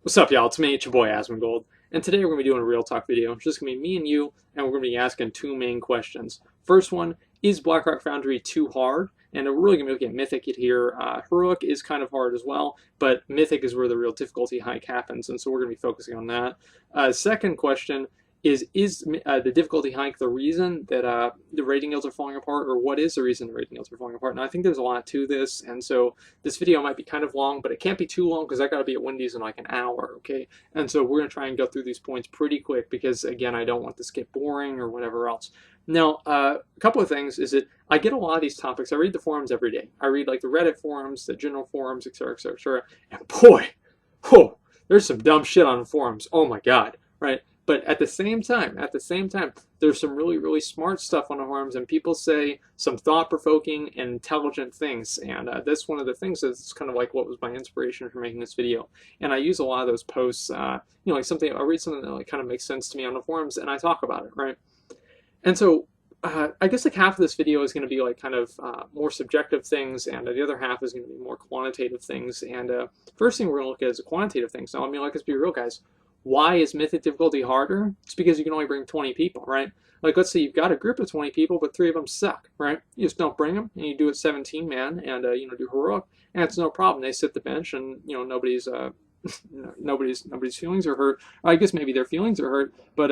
What's up, y'all? It's me, it's your boy Asmongold, and today we're going to be doing a real talk video. It's just going to be me and you, and we're going to be asking two main questions. First one, is Blackrock Foundry too hard? And we're really going to be looking at Mythic here. Heroic is kind of hard as well, but Mythic is where the real difficulty hike happens, and so we're going to be focusing on that. Second question is the difficulty hike the reason that the rating guilds are falling apart, or what is the reason the rating guilds are falling apart? Now, I think there's a lot to this, and so this video might be kind of long, but it can't be too long because I got to be at Wendy's in like an hour, okay? And so we're going to try and go through these points pretty quick because, again, I don't want this to get boring or whatever else. Now, a couple of things is that I get a lot of these topics. I read the forums every day. I read like the Reddit forums, the general forums, etc., etc., etc. And boy, oh, there's some dumb shit on the forums. Oh my God, right? But at the same time, there's some really, really smart stuff on the forums, and people say some thought-provoking and intelligent things. And that's one of the things that's kind of like what was my inspiration for making this video. And I use a lot of those posts, like something, I read something that like kind of makes sense to me on the forums, and I talk about it, right? And so I guess like half of this video is going to be like kind of more subjective things, and the other half is going to be more quantitative things. And first thing we're going to look at is the quantitative things. Now, I mean, like, let's be real, guys. Why is Mythic difficulty harder? It's because you can only bring 20 people, right? Like, let's say you've got a group of 20 people, but 3 of them suck, right? You just don't bring them, and you do it 17-man, and, do heroic, and it's no problem. They sit the bench, and, nobody's feelings are hurt. I guess maybe their feelings are hurt, but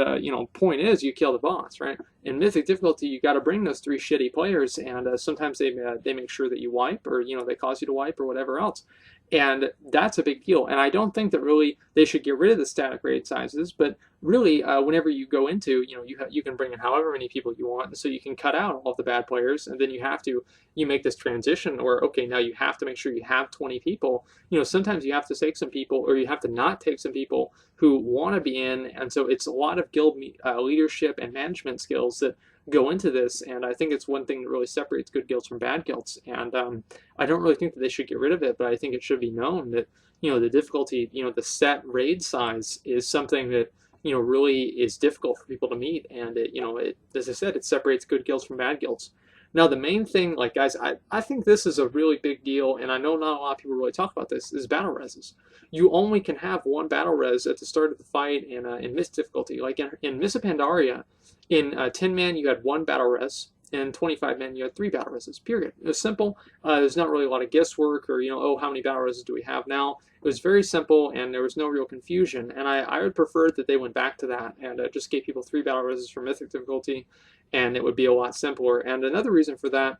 point is you kill the boss, right? In Mythic difficulty, you got to bring those 3 shitty players, and sometimes they make sure that you wipe, or they cause you to wipe, or whatever else. And that's a big deal. And I don't think that really they should get rid of the static raid sizes, but really, whenever you go into, you can bring in however many people you want, and so you can cut out all of the bad players, and then you make this transition where, okay, now you have to make sure you have 20 people. Sometimes you have to take some people, or you have to not take some people who want to be in, and so it's a lot of guild leadership and management skills that go into this, and I think it's one thing that really separates good guilds from bad guilds. And I don't really think that they should get rid of it, but I think it should be known that the difficulty, the set raid size is something that really is difficult for people to meet, and it, as I said, it separates good guilds from bad guilds. Now, the main thing, like, guys, I think this is a really big deal, and I know not a lot of people really talk about this, is battle reses. You only can have 1 battle res at the start of the fight in Mist difficulty. Like in Mists of Pandaria, in 10-man you had 1 battle res, and 25-man you had 3 battle reses, period. It was simple. There's not really a lot of guesswork or, oh, how many battle reses do we have now? It was very simple, and there was no real confusion, and I would prefer that they went back to that and just gave people 3 battle reses for Mythic difficulty, and it would be a lot simpler. And another reason for that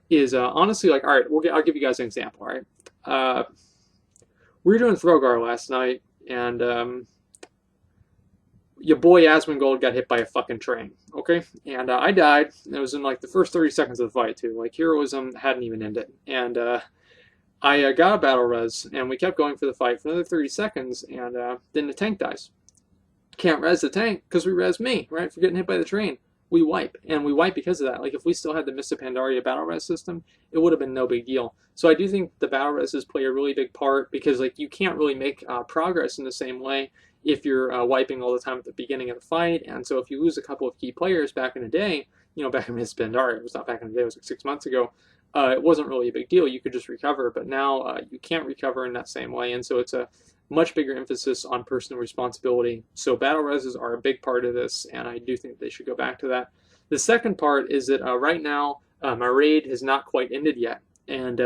is, honestly, like, all right, I'll give you guys an example, all right? We were doing Throgar last night, and your boy Asmongold got hit by a fucking train, okay? And I died. It was in like the first 30 seconds of the fight, too. Like, heroism hadn't even ended. And I got a battle res, and we kept going for the fight for another 30 seconds, and then the tank dies. Can't res the tank because we res me, right? For getting hit by the train. We wipe, and we wipe because of that. Like, if we still had the Mists of Pandaria battle res system, it would have been no big deal. So I do think the battle reses play a really big part, because like you can't really make progress in the same way if you're wiping all the time at the beginning of the fight. And so if you lose a couple of key players back in the day, back in Mists of Pandaria, it was not back in the day, it was like 6 months ago, it wasn't really a big deal. You could just recover, but now you can't recover in that same way, and so it's a much bigger emphasis on personal responsibility. So battle reses are a big part of this, and I do think they should go back to that. The second part is that right now my raid has not quite ended yet, and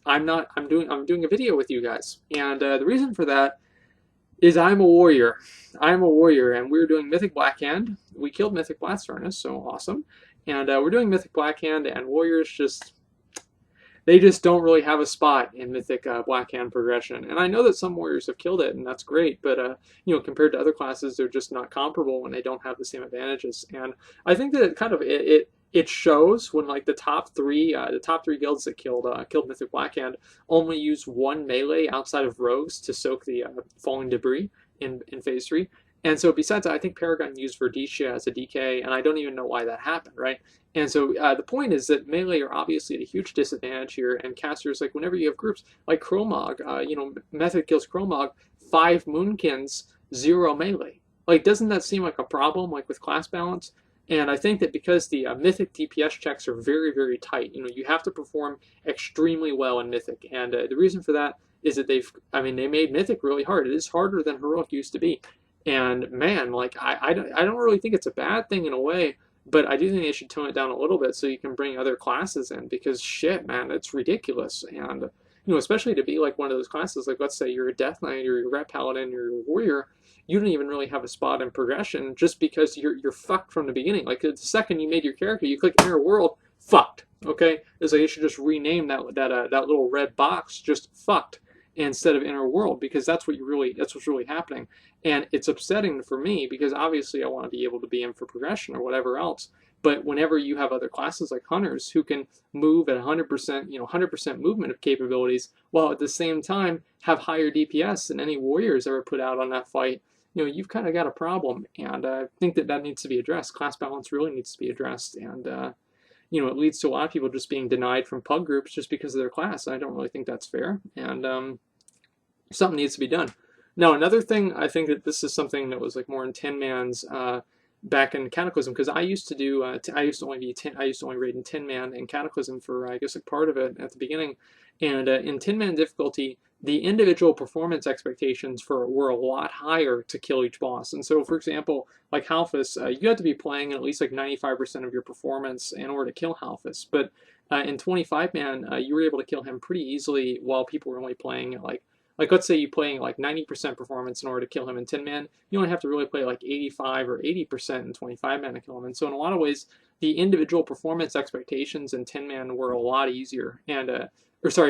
I'm doing a video with you guys, and the reason for that is I'm a warrior. I'm a warrior, and we're doing Mythic Blackhand. We killed Mythic Blast Furnace, so awesome. And we're doing Mythic Blackhand, and warriors just don't really have a spot in Mythic Blackhand progression. And I know that some warriors have killed it, and that's great, but compared to other classes, they're just not comparable when they don't have the same advantages. And I think that it shows when like the top three guilds that killed Mythic Blackhand only used 1 melee outside of rogues to soak the falling debris in phase 3. And so besides that, I think Paragon used Verdicchia as a DK, and I don't even know why that happened, right? And so the point is that melee are obviously at a huge disadvantage here, and casters, like whenever you have groups like Kromog, Method kills Kromog, 5 Moonkins, 0 melee. Like, doesn't that seem like a problem, like with class balance? And I think that because the Mythic DPS checks are very, very tight, you have to perform extremely well in Mythic, and the reason for that is that I mean, they made Mythic really hard. It is harder than Heroic used to be. And man, like, I don't really think it's a bad thing in a way, but I do think they should tone it down a little bit so you can bring other classes in, because shit, man, it's ridiculous. And, especially to be like one of those classes, like let's say you're a Death Knight or you're a Ret Paladin or you're a Warrior, you don't even really have a spot in progression just because you're fucked from the beginning. Like the second you made your character, you click Inner World, fucked. Okay, it's like you should just rename that little red box just fucked instead of Inner World, because that's what's really happening. And it's upsetting for me because obviously I want to be able to be in for progression or whatever else. But whenever you have other classes like Hunters who can move at 100%, 100% movement of capabilities, while at the same time have higher DPS than any Warriors ever put out on that fight, you've kind of got a problem. And I think that needs to be addressed. Class balance really needs to be addressed. And, it leads to a lot of people just being denied from pug groups just because of their class. I don't really think that's fair. And something needs to be done. Now, another thing, I think that this is something that was like more in 10-man's back in Cataclysm, because I used to only raid in 10-man in Cataclysm for, I guess, like part of it at the beginning. And in 10-man difficulty, the individual performance expectations were a lot higher to kill each boss. And so, for example, like Halphus, you had to be playing at least like 95% of your performance in order to kill Halphus. But in 25-man, you were able to kill him pretty easily while people were only playing at like let's say you're playing like 90% performance in order to kill him in 10-man, you only have to really play like 85 or 80% in 25-man to kill him. And so in a lot of ways, the individual performance expectations in 10-man were a lot easier, and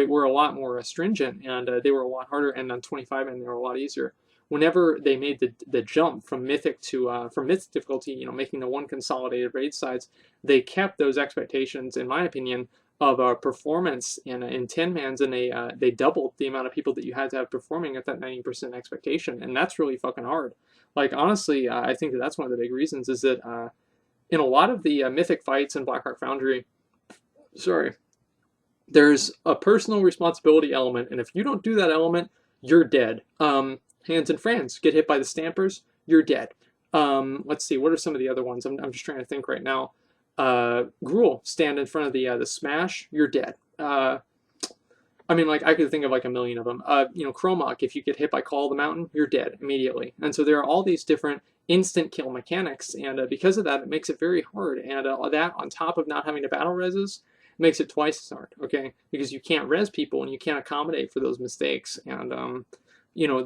were a lot more stringent, and they were a lot harder, and on 25-man they were a lot easier. Whenever they made the jump from Mythic to from Mythic difficulty, making the one consolidated raid sides, they kept those expectations, in my opinion, of performance in 10-mans, and they doubled the amount of people that you had to have performing at that 90% expectation, and that's really fucking hard. Like, honestly, I think that's one of the big reasons is that in a lot of the Mythic fights in Blackrock Foundry, there's a personal responsibility element, and if you don't do that element, you're dead. Hands and Friends, get hit by the Stampers, you're dead. Let's see, what are some of the other ones? I'm just trying to think right now. Gruul, stand in front of the Smash, you're dead. I mean, like, I could think of like a million of them. Chromok, if you get hit by Call of the Mountain, you're dead immediately. And so there are all these different instant kill mechanics, and because of that, it makes it very hard. And that, on top of not having to battle reses, makes it twice as hard, okay? Because you can't res people, and you can't accommodate for those mistakes. And,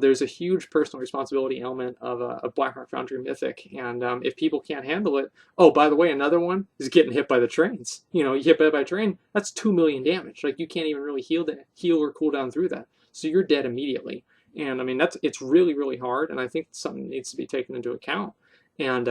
there's a huge personal responsibility element of Blackrock Foundry Mythic, and if people can't handle it, oh, by the way, another one is getting hit by the trains. You get hit by a train, that's 2 million damage. Like, you can't even really heal or cool down through that. So you're dead immediately. And I mean, it's really, really hard, and I think something needs to be taken into account. And,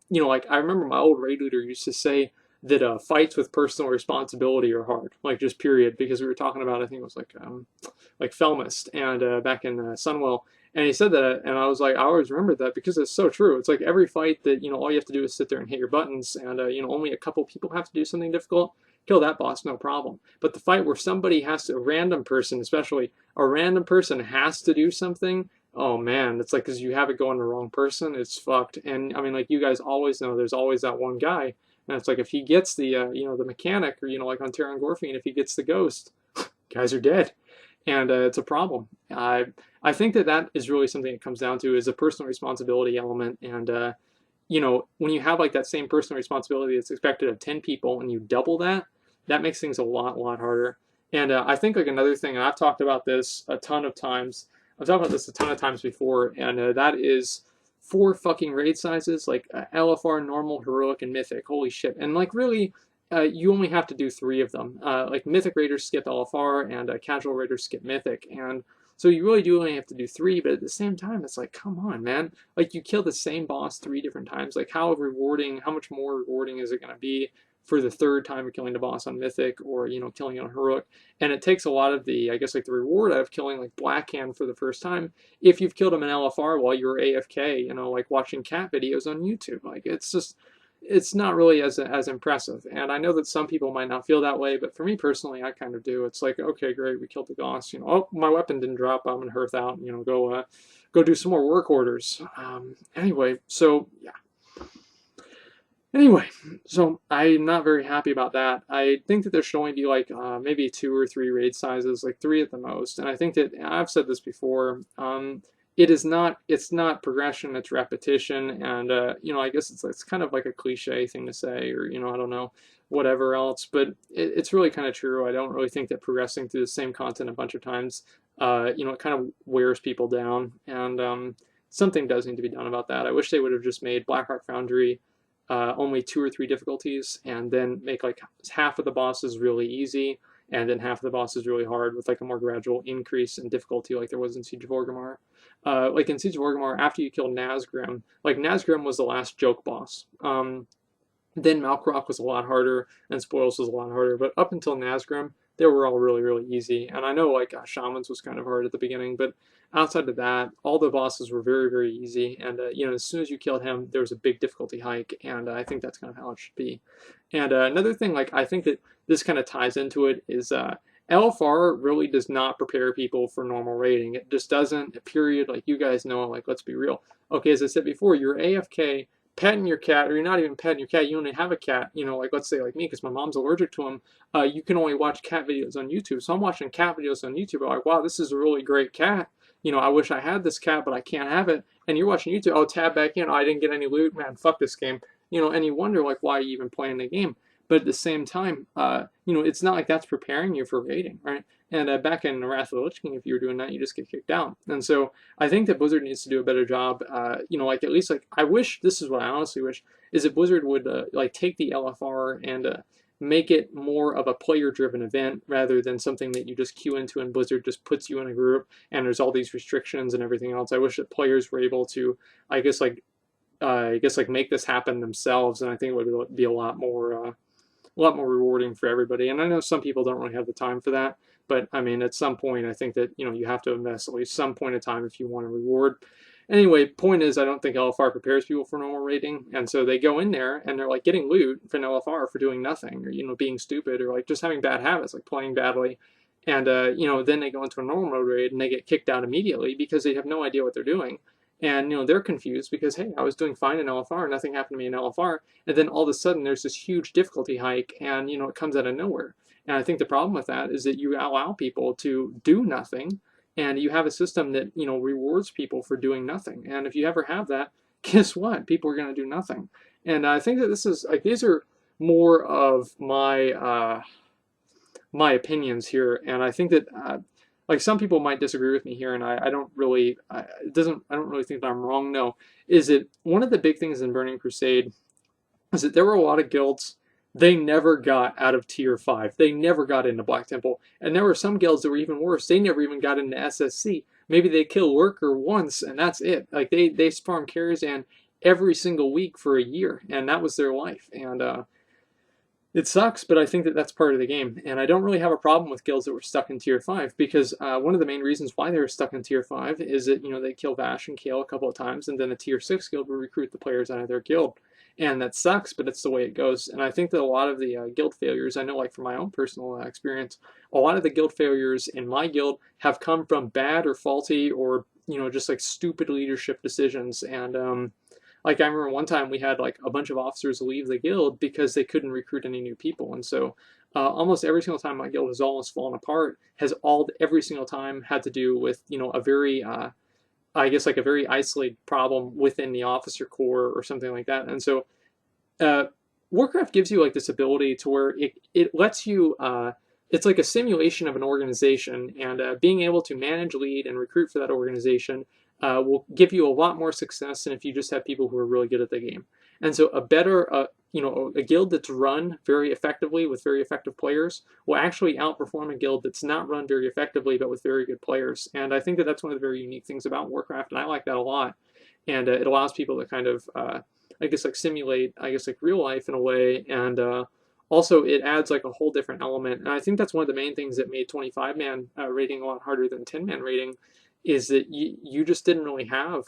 like, I remember my old raid leader used to say that fights with personal responsibility are hard, like, just period, because we were talking about, I think it was like Felmist, and back in Sunwell, and he said that, and I was like, I always remember that because it's so true. It's like every fight that, all you have to do is sit there and hit your buttons, and only a couple people have to do something difficult, kill that boss, no problem. But the fight where somebody has to, a random person has to do something, oh man, it's like, because you have it go on the wrong person, it's fucked. And I mean, like, you guys always know, there's always that one guy, and it's like, if he gets the, the mechanic, or, like on Terran Gorfine, if he gets the ghost, guys are dead. And it's a problem. I think that is really something it comes down to, is a personal responsibility element. And, when you have like that same personal responsibility that's expected of 10 people and you double that, that makes things a lot harder. And I think like another thing, and I've talked about this a ton of times, before, and that is 4 fucking raid sizes, like LFR, normal, heroic, and mythic. Holy shit. And like, really, you only have to do 3 of them. Like, mythic raiders skip LFR, and casual raiders skip mythic. And so you really do only have to do 3, but at the same time, it's like, come on, man. Like, you kill the same boss 3 different times. Like, how much more rewarding is it going to be for the 3rd time of killing the boss on mythic, or, killing on heroic? And it takes a lot of the, I guess, like the reward out of killing like Blackhand for the first time if you've killed him in LFR while you were AFK, like watching cat videos on YouTube. Like, it's not really as impressive. And I know that some people might not feel that way, but for me personally, I kind of do. It's like, okay, great, we killed the boss. Oh, my weapon didn't drop. I'm gonna hearth out. And, go do some more work orders. Anyway, so yeah. Anyway, so I'm not very happy about that. I think that there should only be like maybe 2 or 3 raid sizes, like 3 at the most. And I think that I've said this before. It's not progression, it's repetition, and I guess it's kind of like a cliche thing to say, or I don't know, whatever else. But it's really kind of true. I don't really think that progressing through the same content a bunch of times, it kind of wears people down, and something does need to be done about that. I wish they would have just made Blackrock Foundry only 2 or 3 difficulties, and then make like half of the bosses really easy, and then half of the bosses really hard, with like a more gradual increase in difficulty, like there was in Siege of Orgrimmar. Like in Siege of Orgrimmar, after you killed Nazgrim, like Nazgrim was the last joke boss. Then Malkrok was a lot harder, and Spoils was a lot harder. But up until Nazgrim, they were all really, really easy. And I know like Shamans was kind of hard at the beginning, but outside of that, all the bosses were very, very easy. And as soon as you killed him, there was a big difficulty hike, and I think that's kind of how it should be. And another thing, like I think that this kind of ties into it, is LFR really does not prepare people for normal raiding. It just doesn't. Period. Like you guys know. Like let's be real. Okay, as I said before, you're AFK petting your cat, or you're not even petting your cat, you only have a cat, like let's say like me, because my mom's allergic to him, you can only watch cat videos on YouTube. So I'm watching cat videos on YouTube, I'm like, wow, this is a really great cat. I wish I had this cat, but I can't have it. And you're watching YouTube, oh, tab back in, oh, I didn't get any loot, man, fuck this game. And you wonder like why you even playing the game. But at the same time, it's not like that's preparing you for raiding, right? And back in Wrath of the Lich King, if you were doing that, you just get kicked out. And so I think that Blizzard needs to do a better job. Like at least like I wish, this is what I honestly wish, is that Blizzard would like take the LFR and make it more of a player-driven event, rather than something that you just queue into and Blizzard just puts you in a group and there's all these restrictions and everything else. I wish that players were able to, I guess like make this happen themselves, and I think it would be a lot more rewarding for everybody. And I know some people don't really have the time for that, but I mean, at some point, I think that you have to invest at least some point of time if you want a reward. Anyway, point is, I don't think LFR prepares people for normal raiding, and so they go in there and they're like getting loot from LFR for doing nothing, or being stupid, or like just having bad habits, like playing badly. And then they go into a normal mode raid and they get kicked out immediately because they have no idea what they're doing. And they're confused because, hey, I was doing fine in LFR, nothing happened to me in LFR, and then all of a sudden there's this huge difficulty hike, and it comes out of nowhere. And I think the problem with that is that you allow people to do nothing, and you have a system that rewards people for doing nothing. And if you ever have that, guess what? People are going to do nothing. And I think that this is like, these are more of my opinions here, and I think that like some people might disagree with me here, and I don't really I don't really think that I'm wrong. No, is it one of the big things in Burning Crusade is that there were a lot of guilds, they never got out of tier 5. They never got into Black Temple. And there were some guilds that were even worse. They never even got into SSC. Maybe they kill Lurker once and that's it. Like they farm Karazhan every single week for a year, and that was their life. And it sucks, but I think that that's part of the game. And I don't really have a problem with guilds that were stuck in tier 5, because one of the main reasons why they were stuck in tier 5 is that, they kill Vash and Kale a couple of times, and then a tier 6 guild will recruit the players out of their guild. And that sucks, but it's the way it goes. And I think that a lot of the guild failures, I know like from my own personal experience, a lot of the guild failures in my guild have come from bad or faulty or, just like stupid leadership decisions. And like I remember one time we had like a bunch of officers leave the guild because they couldn't recruit any new people. And so almost every single time my guild has almost fallen apart, every single time had to do with, a very I guess like a very isolated problem within the officer corps or something like that. And so Warcraft gives you like this ability to where it lets you, it's like a simulation of an organization, and being able to manage, lead, and recruit for that organization will give you a lot more success than if you just have people who are really good at the game. And so a better, a guild that's run very effectively with very effective players will actually outperform a guild that's not run very effectively but with very good players. And I think that that's one of the very unique things about Warcraft, and I like that a lot. And it allows people to kind of, I guess, like simulate, I guess, like real life in a way. And also it adds like a whole different element. And I think that's one of the main things that made 25-man rating a lot harder than 10-man rating, is that you just didn't really have,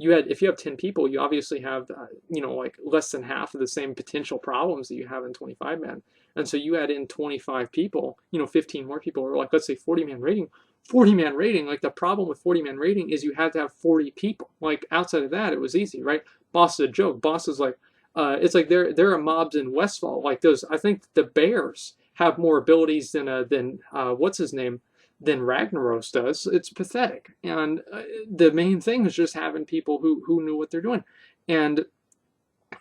if you have 10 people, you obviously have, like less than half of the same potential problems that you have in 25-man. And so you add in 25 people, 15 more people, or like, let's say 40-man rating. 40-man rating, like the problem with 40-man rating is you had to have 40 people. Like outside of that, it was easy, right? Boss is a joke. Boss is like, it's like there are mobs in Westfall like those. I think the bears have more abilities than what's his name than Ragnaros does. It's pathetic. And the main thing is just having people who knew what they're doing, and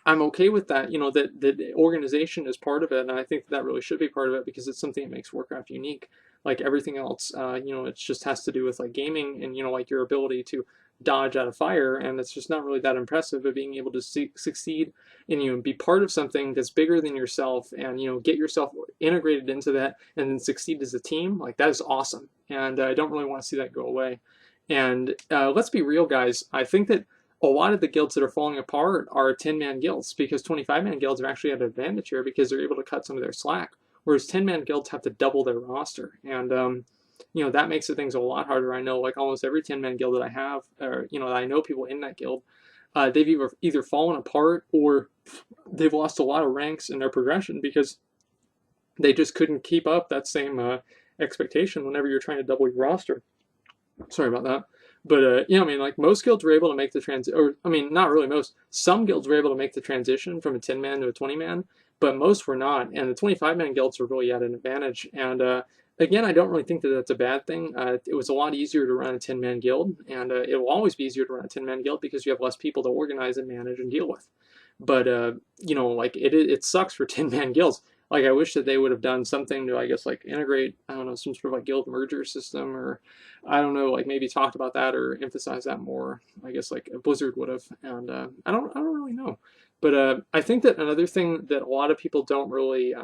I'm okay with that. You know, that the organization is part of it, and I think that really should be part of it because it's something that makes Warcraft unique. Like everything else, you know, it just has to do with like gaming and, you know, like your ability to dodge out of fire, and it's just not really that impressive. But being able to succeed and, you know, be part of something that's bigger than yourself, and, you know, get yourself integrated into that, and then succeed as a team, like that is awesome. And I don't really want to see that go away. And let's be real, guys. I think that a lot of the guilds that are falling apart are 10-man guilds, because 25-man guilds are actually at an advantage here because they're able to cut some of their slack, whereas 10-man guilds have to double their roster. And you know, that makes the things a lot harder. I know like almost every 10-man guild that I have, or, you know, I know people in that guild, they've either fallen apart or they've lost a lot of ranks in their progression because they just couldn't keep up that same expectation whenever you're trying to double your roster. Sorry about that. But you know, I mean, like most guilds were able to make the transition, or I mean, not really most. Some guilds were able to make the transition from a 10-man to a 20-man, but most were not. And the 25-man guilds were really at an advantage. And again, I don't really think that that's a bad thing. It was a lot easier to run a 10-man guild, and it will always be easier to run a 10-man guild because you have less people to organize and manage and deal with. But you know, like it sucks for 10-man guilds. Like I wish that they would have done something to, I guess, like integrate, I don't know, some sort of like guild merger system, or I don't know, like maybe talked about that or emphasize that more. I guess like Blizzard would have, and I don't really know. But I think that another thing that a lot of people don't really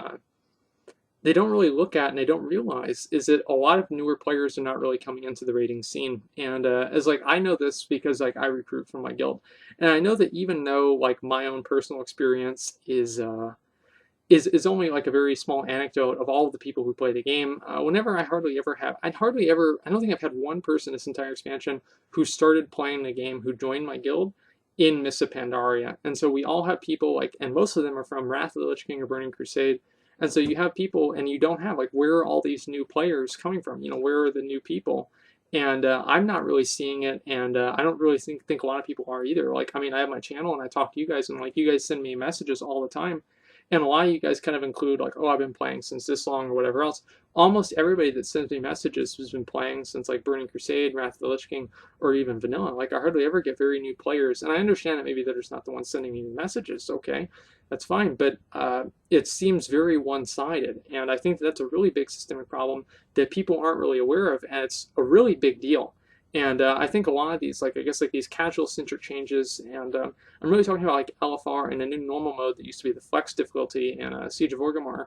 they don't really look at and they don't realize is that a lot of newer players are not really coming into the raiding scene. And as like I know this because like I recruit from my guild, and I know that even though like my own personal experience is only like a very small anecdote of all of the people who play the game. Whenever I don't think I've had one person this entire expansion who started playing the game who joined my guild in Mists of Pandaria. And so we all have people like, and most of them are from Wrath of the Lich King or Burning Crusade. And so you have people, and you don't have like, where are all these new players coming from? You know, where are the new people? And I'm not really seeing it, and I don't really think a lot of people are either. Like, I mean, I have my channel, and I talk to you guys, and like, you guys send me messages all the time. And a lot of you guys kind of include like, oh, I've been playing since this long or whatever else. Almost everybody that sends me messages has been playing since like Burning Crusade, Wrath of the Lich King, or even Vanilla. Like I hardly ever get very new players. And I understand that maybe they're just not the ones sending me messages. Okay, that's fine. But it seems very one-sided. And I think that's a really big systemic problem that people aren't really aware of. And it's a really big deal. And I think a lot of these, like I guess like these casual centric changes, and I'm really talking about like LFR and a new normal mode that used to be the flex difficulty in Siege of Orgrimmar.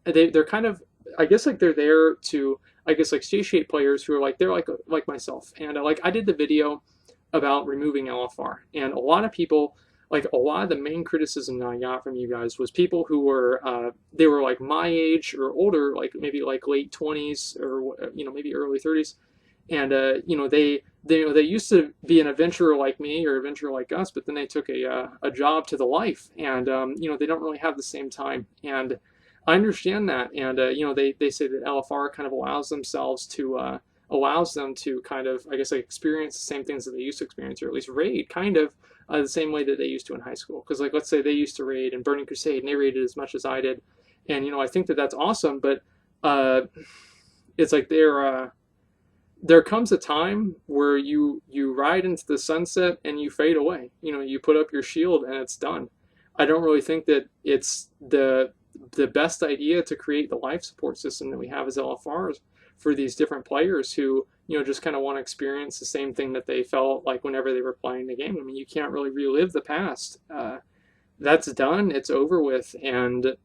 They're kind of, I guess like they're there to, I guess like satiate players who are like, they're like myself. And like I did the video about removing LFR, and a lot of people, like a lot of the main criticism that I got from you guys was people who were they were like my age or older, like maybe like late 20s or, you know, maybe early 30s. And you know, they used to be an adventurer like me or adventurer like us, but then they took a job to the life, and you know, they don't really have the same time. And I understand that. And you know, they say that LFR kind of allows them to kind of, I guess, like experience the same things that they used to experience, or at least raid kind of the same way that they used to in high school. Because like, let's say they used to raid in Burning Crusade, and they raided as much as I did, and you know, I think that that's awesome. But it's like there comes a time where you ride into the sunset and you fade away. You know, you put up your shield and it's done. I don't really think that it's the best idea to create the life support system that we have as LFRs for these different players who, you know, just kind of want to experience the same thing that they felt like whenever they were playing the game. I mean, you can't really relive the past. That's done. It's over with. And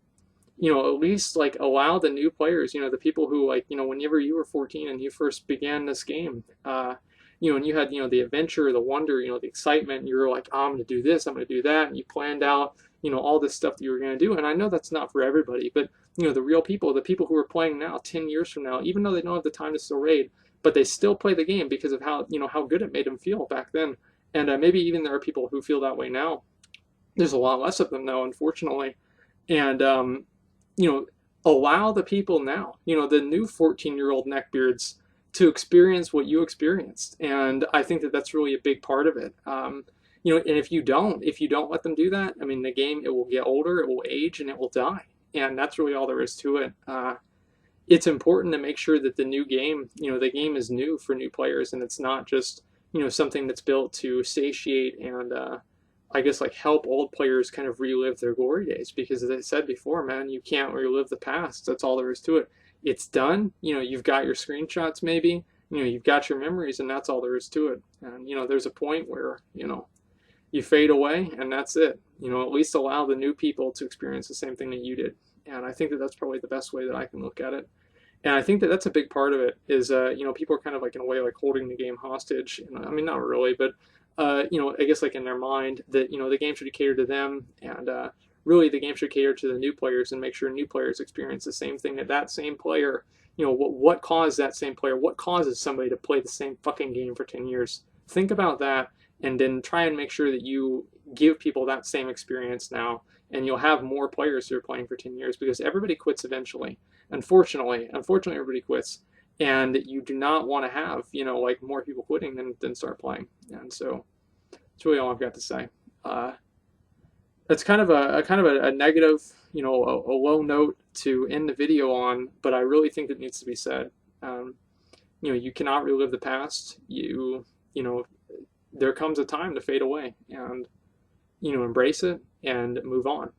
you know, at least like allow the new players, you know, the people who like, you know, whenever you were 14 and you first began this game, you know, and you had, you know, the adventure, the wonder, you know, the excitement, you were like, oh, I'm going to do this, I'm going to do that. And you planned out, you know, all this stuff that you were going to do. And I know that's not for everybody, but, you know, the real people, the people who are playing now, 10 years from now, even though they don't have the time to still raid, but they still play the game because of how, you know, how good it made them feel back then. And maybe even there are people who feel that way now. There's a lot less of them though, unfortunately. And, you know, allow the people now, you know, the new 14-year-old neckbeards to experience what you experienced. And I think that that's really a big part of it. and if you don't let them do that, I mean, the game, it will get older, it will age, and it will die. And that's really all there is to it. It's important to make sure that the new game, the game is new for new players, and it's not just, something that's built to satiate and, I guess, like, help old players kind of relive their glory days. Because as I said before, man, you can't relive the past. That's all there is to it. It's done. You've got your screenshots, maybe. You've got your memories, and that's all there is to it. And, there's a point where, you fade away, and that's it. At least allow the new people to experience the same thing that you did. And I think that that's probably the best way that I can look at it. And I think that that's a big part of it is, people are kind of like in a way like holding the game hostage. I mean, not really, but, I guess like in their mind that, the game should cater to them, and really the game should cater to the new players and make sure new players experience the same thing that that same player, what caused that same player, what causes somebody to play the same fucking game for 10 years. Think about that, and then try and make sure that you give people that same experience now, and you'll have more players who are playing for 10 years, because everybody quits eventually. Unfortunately, everybody quits, and you do not want to have, like, more people quitting than start playing. And so that's really all I've got to say. That's kind of a negative, a low note to end the video on, but I really think it needs to be said. You cannot relive the past. There comes a time to fade away, and, embrace it and move on.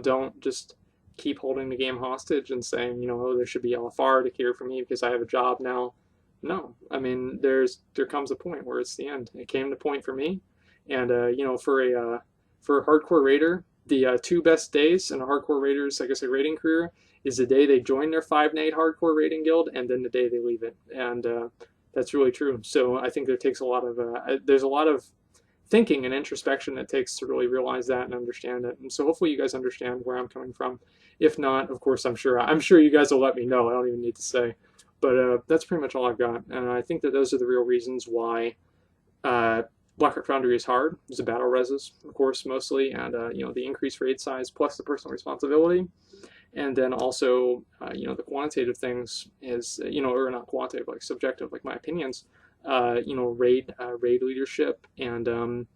Don't just keep holding the game hostage and saying, oh, there should be LFR to care for me because I have a job now. No, I mean, there comes a point where it's the end. It came to point for me, and for a hardcore raider, the two best days in a hardcore raider's, I guess, a raiding career is the day they join their 5-8 hardcore raiding guild, and then the day they leave it. And that's really true. So I think there takes a lot of there's a lot of thinking and introspection it takes to really realize that and understand it. And so hopefully you guys understand where I'm coming from. If not, of course, I'm sure you guys will let me know. I don't even need to say. But that's pretty much all I've got. And I think that those are the real reasons why Blackrock Foundry is hard. There's the battle reses, of course, mostly, and the increased raid size plus the personal responsibility. And then also, the quantitative things is, or not quantitative, like subjective, like my opinions, raid leadership, and,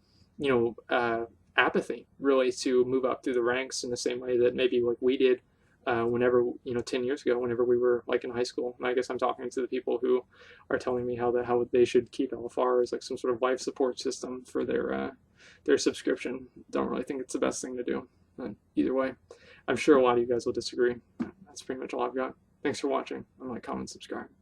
apathy, really, to move up through the ranks in the same way that maybe like we did whenever, 10 years ago, whenever we were like in high school. And I guess I'm talking to the people who are telling me how they should keep LFR as like some sort of life support system for their subscription. Don't really think it's the best thing to do. But either way, I'm sure a lot of you guys will disagree. That's pretty much all I've got. Thanks for watching. Like, comment, subscribe.